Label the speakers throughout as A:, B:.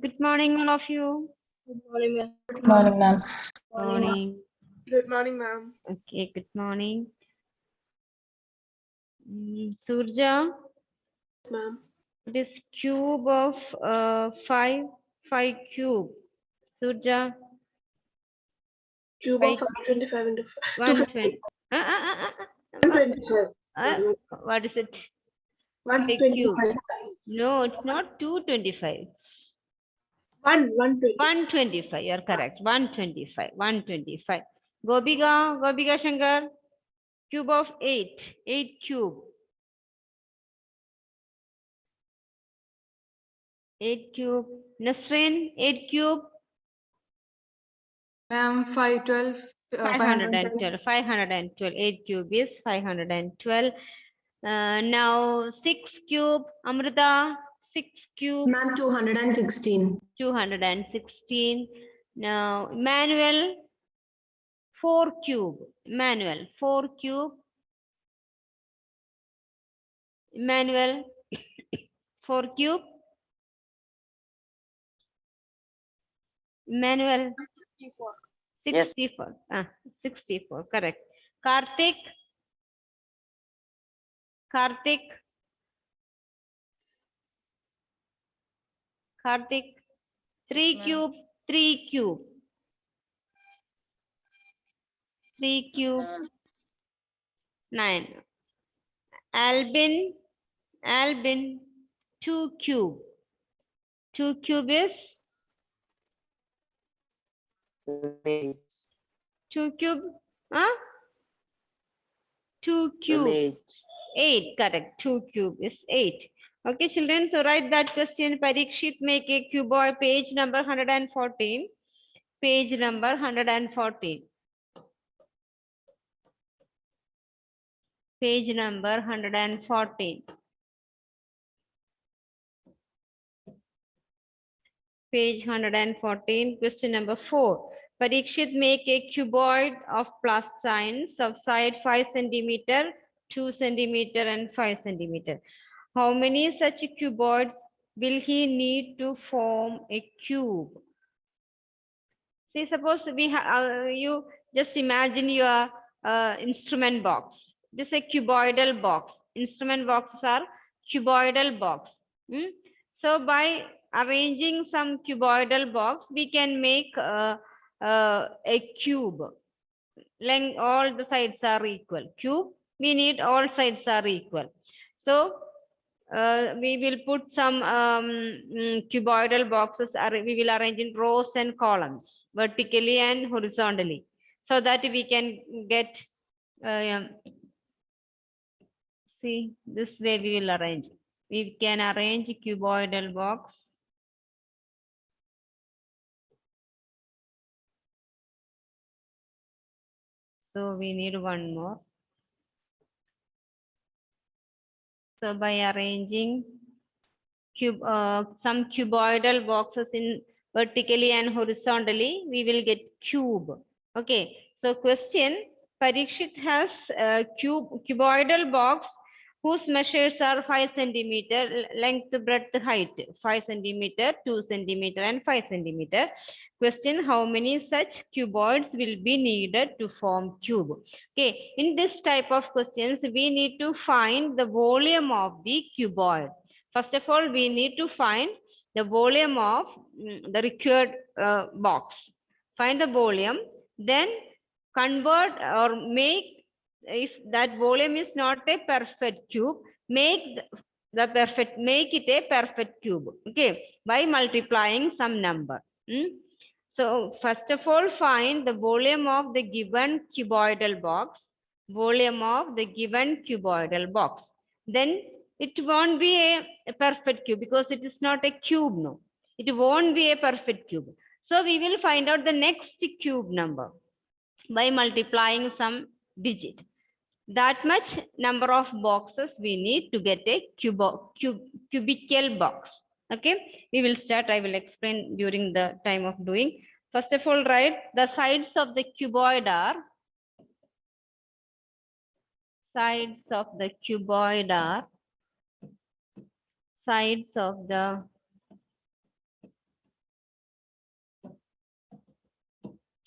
A: Good morning, all of you.
B: Good morning, ma'am.
C: Good morning, ma'am.
A: Morning.
B: Good morning, ma'am.
A: Okay, good morning. Surja,
B: Yes, ma'am.
A: it is cube of 5, 5 cube. Surja,
B: Cube of 525 into
A: 120.
B: 125. Sorry,
A: What is it? 5 cube.
B: 125.
A: No, it's not 225. It's
B: 120.
A: 125. You're correct. 125. 125. Gobika Shankar, cube of 8. 8 cube. 8 cube. Nasrin, 8 cube.
C: Ma'am, 512.
A: 512. 512. 8 cube is 512. Now 6 cube. Amrita, 6 cube.
C: Ma'am, 216.
A: 216. Now Emmanuel, 4 cube. Emmanuel, 4 cube. Emmanuel, 4 cube. Emmanuel, 64. 64. Correct. Karthik. Karthik. Karthik. 3 cube. 3 cube. 3 cube. 9. Albin. Albin. 2 cube. 2 cube is 2 cube. Huh? 2 cube. 8. Correct. 2 cube is 8. Okay, children. So write that question. Parikshit make a cuboid. Page number 114. Page number 114. Page number 114. Page 114. Question number 4. Parikshit make a cuboid of plus signs of side 5 centimeter, 2 centimeter, and 5 centimeter. How many such cuboids will he need to form a cube? See, suppose we have you just imagine your instrument box. This is a cuboidal box. Instrument boxes are cuboidal box. So by arranging some cuboidal box, we can make a cube. Length, all the sides are equal. Cube, we need all sides are equal. So we will put some cuboidal boxes. We will arrange in rows and columns, vertically and horizontally, so that we can get. See, this way we will arrange. We can arrange a cuboidal box. So we need one more. So by arranging some cuboidal boxes in vertically and horizontally, we will get cube. Okay, so question, Parikshit has a cuboidal box whose measures are 5 centimeter, length, breadth, height, 5 centimeter, 2 centimeter, and 5 centimeter. Question, how many such cuboids will be needed to form cube? Okay, in this type of questions, we need to find the volume of the cuboid. First of all, we need to find the volume of the required box. Find the volume, then convert or make, if that volume is not a perfect cube, make it a perfect cube. Okay, by multiplying some number. So first of all, find the volume of the given cuboidal box. Volume of the given cuboidal box. Then it won't be a perfect cube because it is not a cube. No, it won't be a perfect cube. So we will find out the next cube number by multiplying some digit. That much number of boxes we need to get a cubical box. Okay, we will start. I will explain during the time of doing. First of all, write the sides of the cuboid are sides of the cuboid are sides of the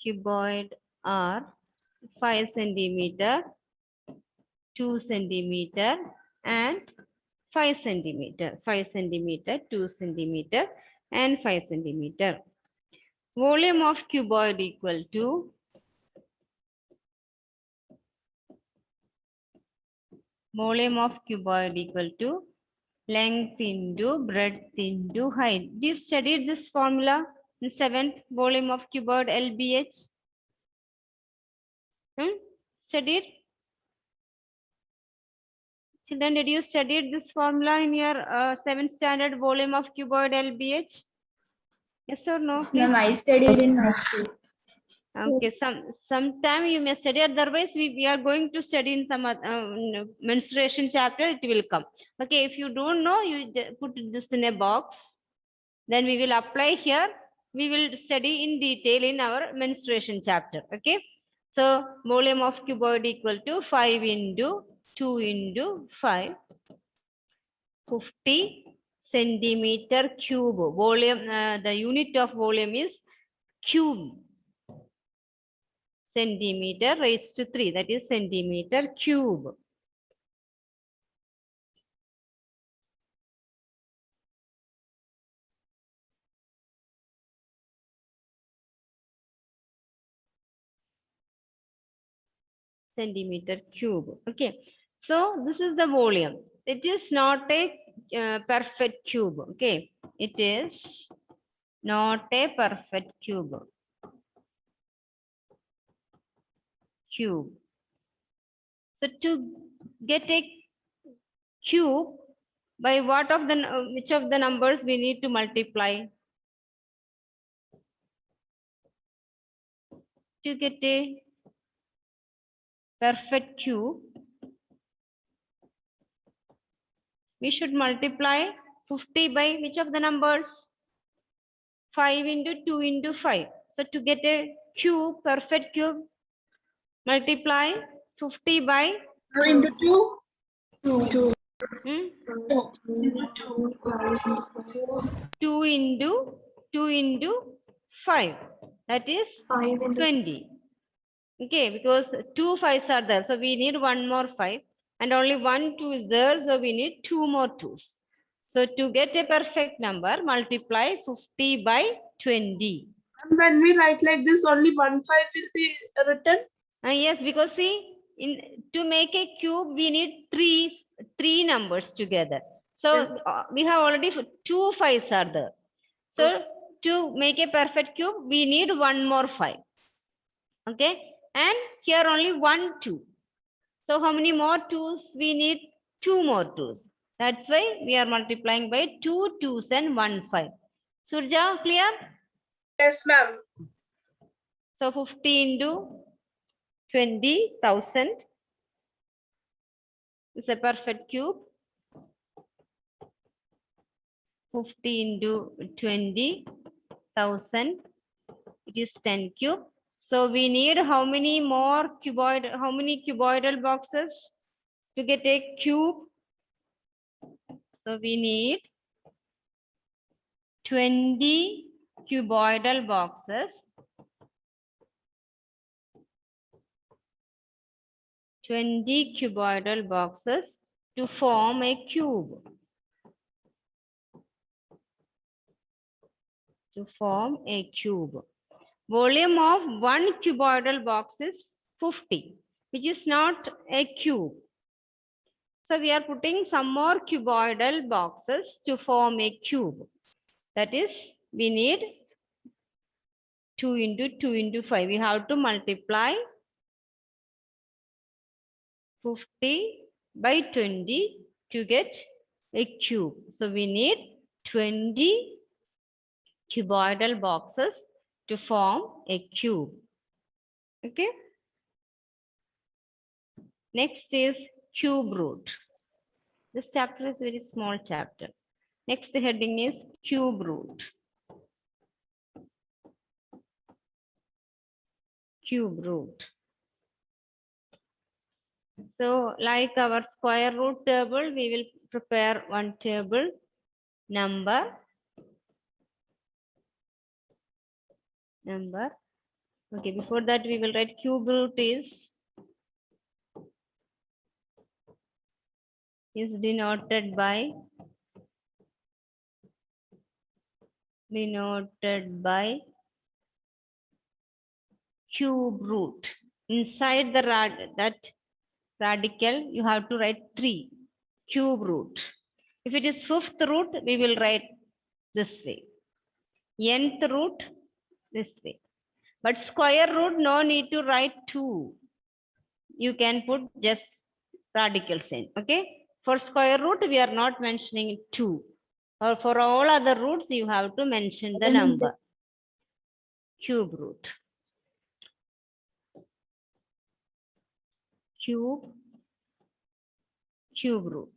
A: cuboid are 5 centimeter, 2 centimeter, and 5 centimeter. 5 centimeter, 2 centimeter, and 5 centimeter. Volume of cuboid equal to length into breadth into height. You studied this formula in 7th, volume of cuboid LBH. Studied? Children, did you study this formula in your 7th standard, volume of cuboid LBH? Yes or no?
D: Ma'am, I studied in my school.
A: Okay, sometime you may study, otherwise we are going to study in some menstruation chapter, it will come. Okay, if you don't know, you put this in a box, then we will apply here. We will study in detail in our menstruation chapter. Okay, so volume of cuboid equal to 5 into 2 into 5, 50 centimeter cube. Volume, the unit of volume is cube. Centimeter raised to 3, that is centimeter cube. Centimeter cube. Okay, so this is the volume. It is not a perfect cube. Okay, it is not a perfect cube. So to get a cube, by what of the which of the numbers we need to multiply? To get a perfect cube, we should multiply 50 by which of the numbers? 5 into 2 into 5. So to get a cube, perfect cube, multiply 50 by
B: 2 into 2. 2.
A: 2 into 5. That is 20. Okay, because 2 5s are there. So we need one more 5. And only 1 2 is there. So we need 2 more 2s. So to get a perfect number, multiply 50 by 20.
B: And when we write like this, only 1 5 will be written.
A: Yes, because see, to make a cube, we need three numbers together. So we have already 2 5s are there. So to make a perfect cube, we need one more 5. Okay, and here only 1 2. So how many more 2s? We need 2 more 2s. That's why we are multiplying by 2 2s and 1 5. Surja, clear?
B: Yes, ma'am.
A: So 50 into 20,000 is a perfect cube. 50 into 20,000, it is 10 cube. So we need how many more cuboidal boxes to get a cube? So we need 20 cuboidal boxes. 20 cuboidal boxes to form a cube. Volume of one cuboidal box is 50, which is not a cube. So we are putting some more cuboidal boxes to form a cube. That is, we need 2 into 2 into 5. We have to multiply 50 by 20 to get a cube. So we need 20 cuboidal boxes to form a cube. Okay. Next is cube root. This chapter is very small chapter. Next heading is cube root. Cube root. So like our square root table, we will prepare one table, number, Okay, before that we will write cube root is denoted by cube root. Inside the that radical, you have to write 3 cube root. If it is fifth root, we will write this way. Nth root this way. But square root, no need to write 2. You can put just radical sign. Okay. For square root, we are not mentioning 2. Or for all other roots, you have to mention the number. Cube root. Cube root.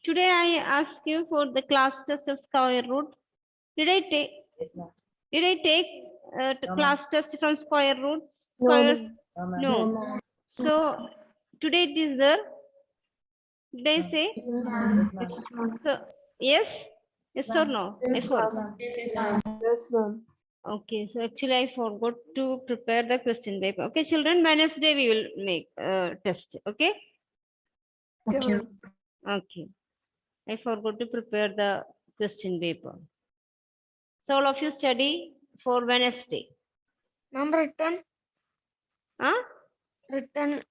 A: Today I ask you for the class test of square root. Did I take class test from square roots? Squares? No. So today it is there. Did I say? So yes? Yes or no? I
B: Yes,
A: forgot.
B: ma'am. Yes, ma'am.
A: Okay, so actually I forgot to prepare the question paper. Okay, children, Wednesday we will make test. Okay.
C: Okay.
A: Okay. I forgot to prepare the question paper. So all of you study for Wednesday.
D: Ma'am, written
A: Huh?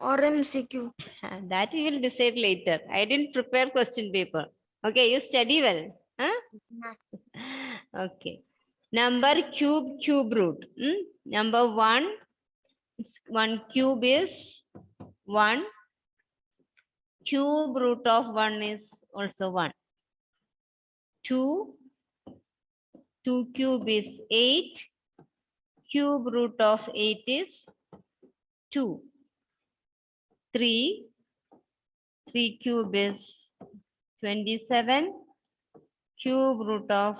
D: or MCQ.
A: That we will decide later. I didn't prepare question paper. Okay, you study well. Huh? Okay. Number cube root. Number 1. 1 cube is 1. Cube root of 1 is also 1. 2. 2 cube is 8. Cube root of 8 is 2. 3. 3 cube is 27. Cube root of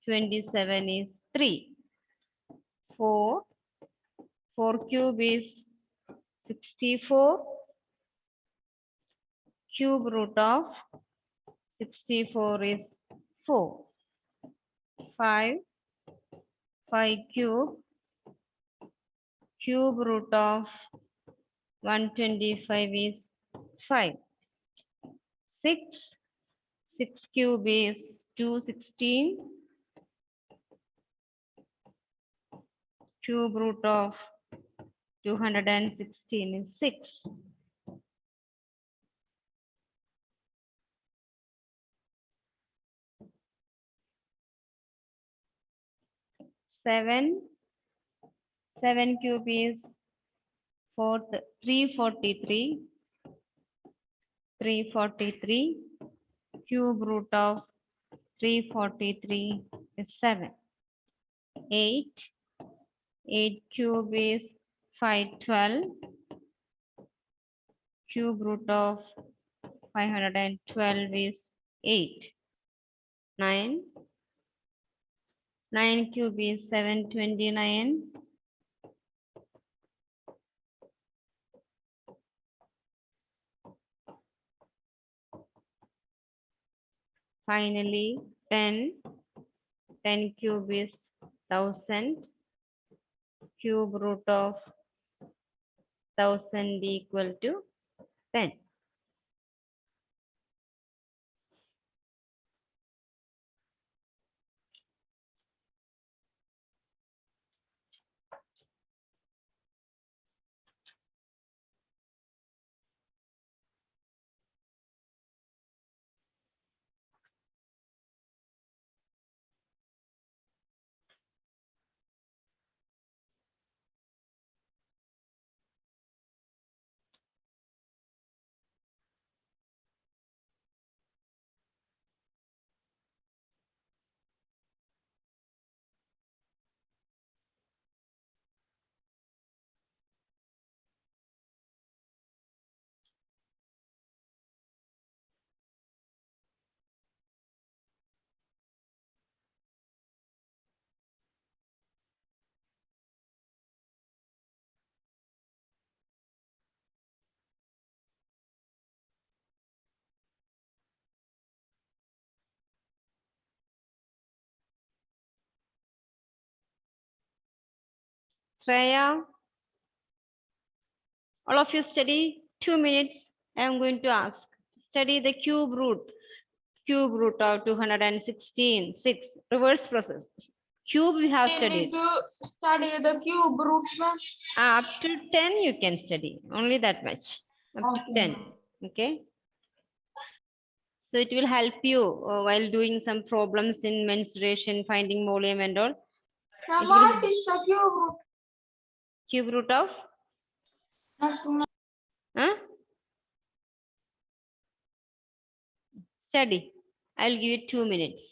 A: 27 is 3. 4. 4 cube is 64. Cube root of 64 is 4. 5. 5 cube. Cube root of 125 is 5. 6. 6 cube is 216. Cube root of 216 is 6. 7. 7 cube is 343. 343. Cube root of 343 is 7. 8. 8 cube is 512. Cube root of 512 is 8. 9. 9 cube is 729. Finally, 10. 10 cube is 1000. Cube root of 1000 equal to 10. Shreya, all of you study 2 minutes. I am going to ask. Study the cube root. Cube root of 216, 6. Reverse process. Cube we have
B: We
A: studied.
B: need to study the cube root, ma'am.
A: Up to 10 you can study. Only that much. Up to
B: Okay.
A: 10. Okay. So it will help you while doing some problems in mensuration, finding volume and all.
B: Now,
A: It will-
B: what is the cube root?
A: Cube root of?
B: Nothing.
A: Huh? Study. I'll give you 2 minutes.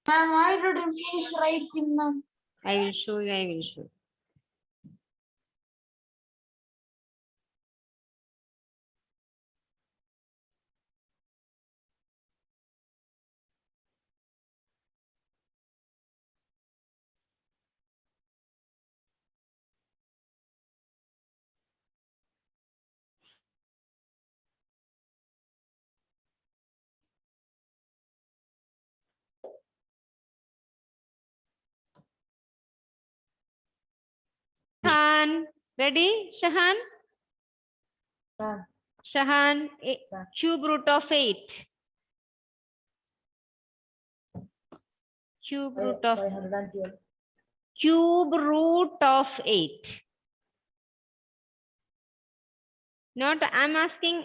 B: Ma'am, I didn't finish writing, ma'am.
A: I will show you. I will show. Shahan, ready? Shahan? Shahan, cube root of 8. Cube root of
C: 512.
A: cube root of 8. Not, I'm asking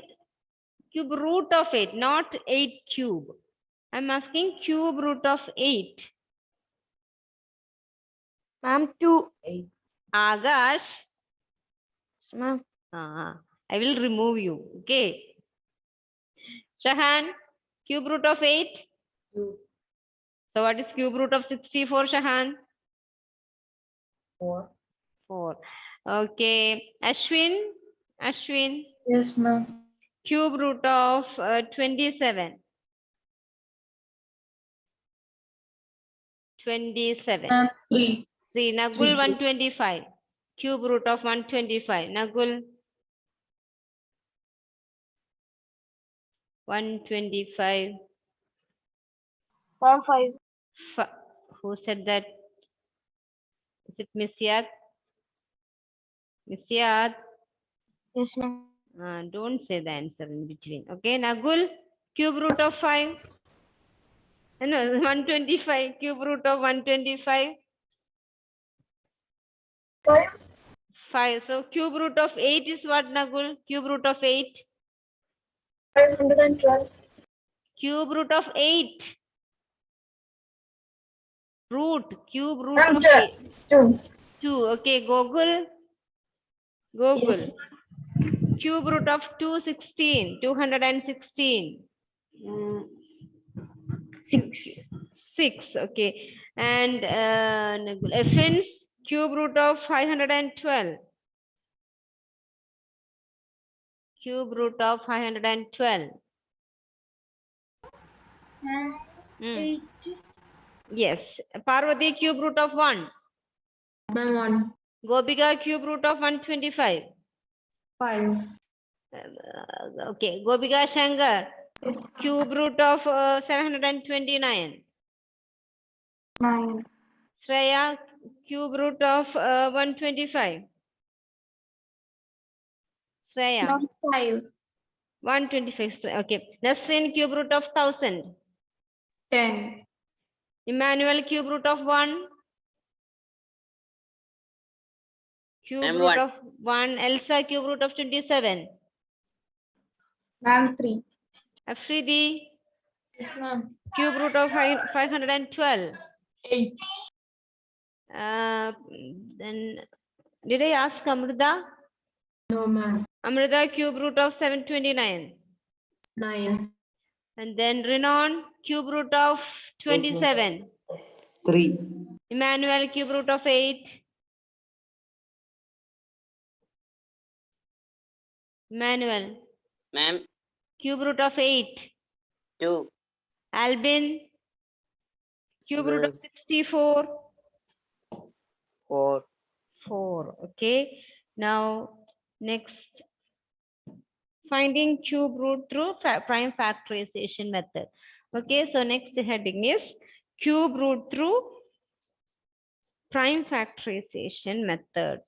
A: cube root of 8, not 8 cube. I'm asking cube root of 8.
D: Ma'am, 2.
A: Agash,
D: Yes, ma'am.
A: I will remove you. Okay. Shahan, cube root of 8.
C: 2,
A: So what is cube root of 64, Shahan?
C: 4.
A: 4. Okay. Ashwin, Ashwin,
B: Yes, ma'am.
A: cube root of 27. 27.
B: 3.
A: 3. Nagul 125. Cube root of 125. Nagul 125.
B: 5.
A: Who said that? Is it Misyat? Misyat?
B: Yes, ma'am.
A: Don't say the answer in between. Okay, Nagul, cube root of 5. No, 125. Cube root of 125. 5. So cube root of 8 is what, Nagul? Cube root of 8.
B: 512.
A: Cube root of 8. Cube root
B: Ma'am,
A: of 8.
B: 2.
A: 2. Okay, Google. Google. Cube root of 216. 216. 6. Okay. And Effins, cube root of 512. Cube root of 512. Hmm.
B: 8.
A: Yes. Parvati, cube root of 1.
B: Ma'am, 1.
A: Gopika, cube root of 125.
B: 5.
A: Okay. Gopika Shankar,
B: Yes.
A: cube root of 729.
B: 9.
A: Shreya, cube root of 125. Shreya,
B: 5.
A: 125. Okay. Nasrin, cube root of 1000.
B: 10.
A: Emmanuel, cube root of 1. Cube
E: I'm
A: root
E: 1.
A: of 1. Elsa, cube root of 27.
B: Ma'am, 3.
A: Afridi,
B: Yes, ma'am.
A: cube root of 512.
B: 8.
A: Then, did I ask Amrita?
B: No, ma'am.
A: Amrita, cube root of 729.
B: 9.
A: And then Renan, cube root of 27.
E: 3.
A: Emmanuel, cube root of 8. Emmanuel,
E: Ma'am,
A: cube root of 8.
E: 2.
A: Albin, cube root of 64.
E: 4.
A: 4. Okay. Now, next, finding cube root through prime factorization method. Okay, so next heading is cube root through prime factorization method.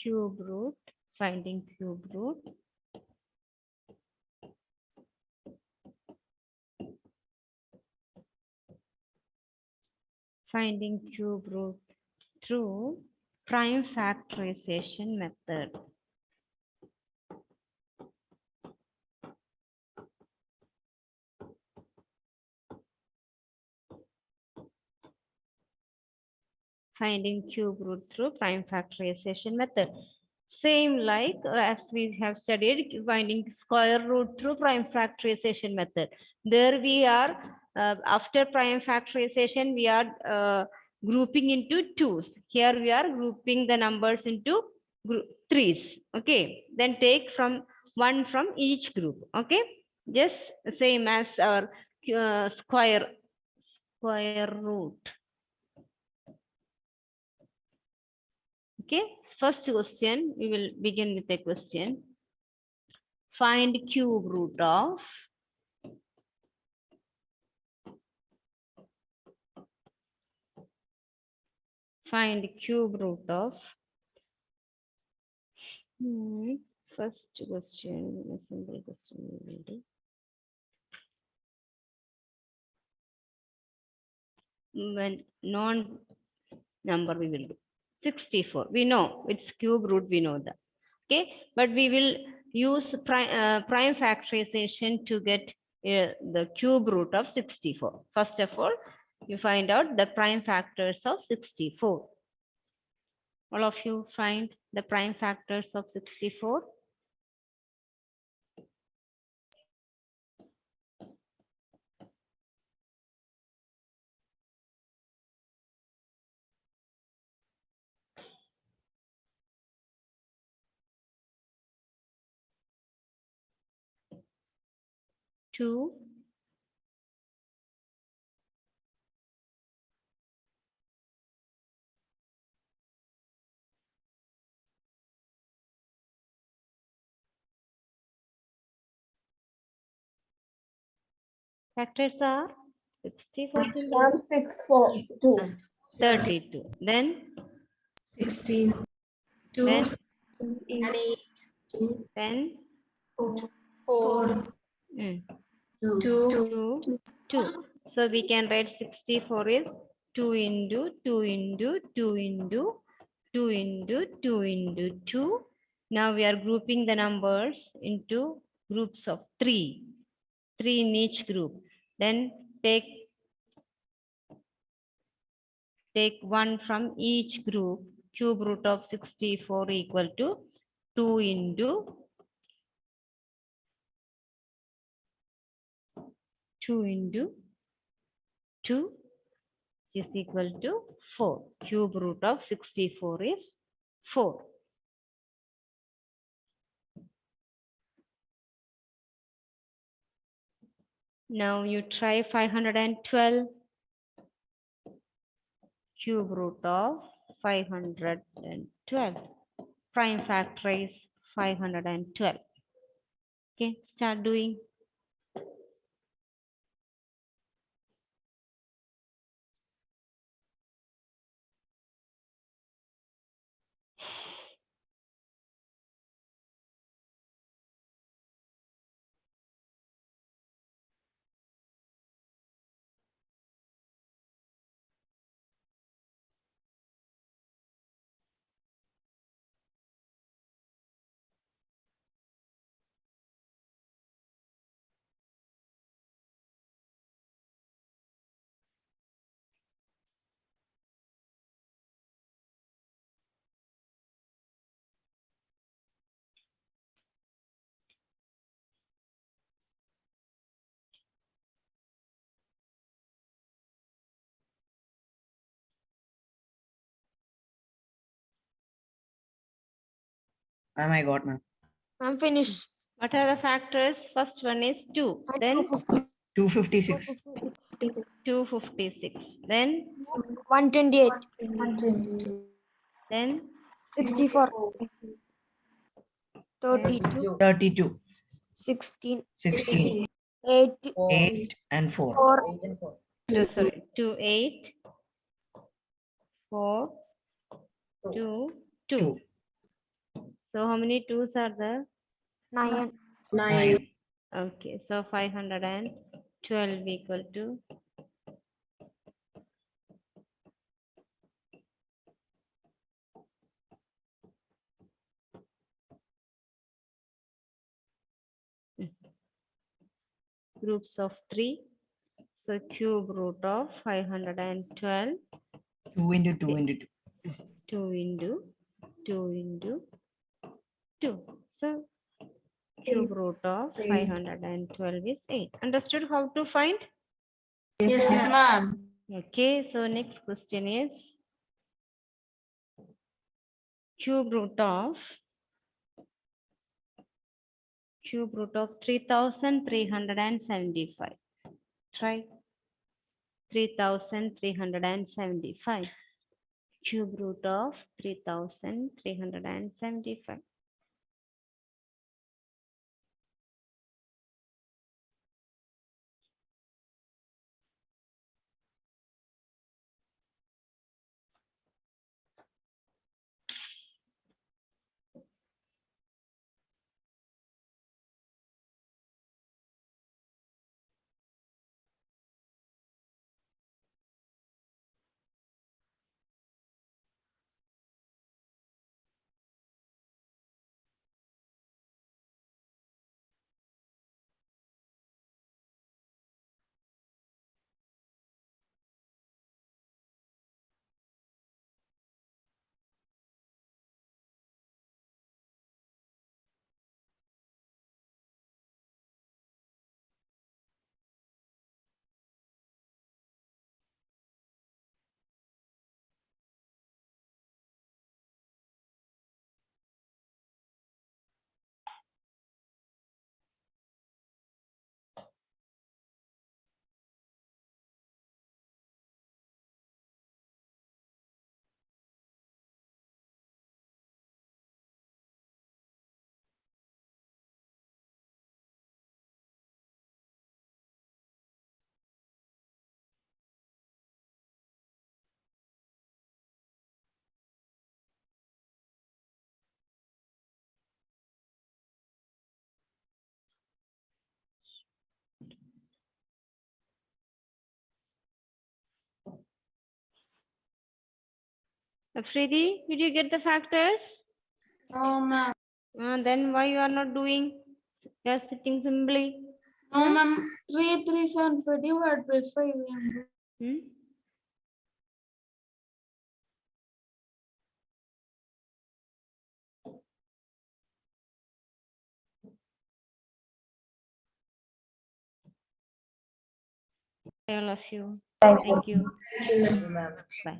A: Cube root, finding cube root. Finding cube root through prime factorization method. Finding cube root through prime factorization method. Same like as we have studied finding square root through prime factorization method. There we are, after prime factorization, we are grouping into twos. Here we are grouping the numbers into threes. Okay, then take from one from each group. Okay, just same as our square root. Okay, first question, we will begin with a question. Find cube root of first question, a simple question we will do. When non number we will do 64. We know it's cube root, we know that. Okay, but we will use prime factorization to get the cube root of 64. First of all, you find out the prime factors of 64. All of you find the prime factors of 64. Two, factors are 64,
B: Ma'am, 6, 4, 2.
A: 32. Then
C: 16, 2,
A: Then?
C: and 8, 2,
A: 10,
C: 4, 2,
A: 2, 2. So we can write 64 is 2 into 2 into 2 into 2 into 2 into 2. Now we are grouping the numbers into groups of 3. 3 in each group. Then take one from each group. Cube root of 64 equal to 2 into 2 is equal to 4. Cube root of 64 is 4. Now you try 512. Cube root of 512. Prime factorize 512. Okay, start doing.
E: Ma'am, I got, ma'am.
D: I'm finished.
A: What are the factors? First one is 2.
D: And
A: Then
D: 250.
F: 256.
A: 256. Then
D: 128. 64. 32.
F: 32.
D: 16.
F: 16.
D: 8.
F: 8 and 4.
D: 4.
A: sorry, 2, 8, 4, 2, 2.
F: 2.
A: So how many twos are there?
D: 9.
F: 9.
A: Okay, so 512 equal to groups of 3. So cube root of 512,
F: 2 into 2 into 2.
A: 2 into 2 into 2. So cube root of 512 is 8. Understood how to find?
C: Yes, ma'am.
A: Okay, so next question is cube root of 3375. Try 3375. Cube root of 3375. Afridi, did you get the factors?
B: No, ma'am.
A: Then why you are not doing? You are sitting simply.
B: No, ma'am. 337 divided by 5.
A: Hmm? All of you. Thank you. Bye.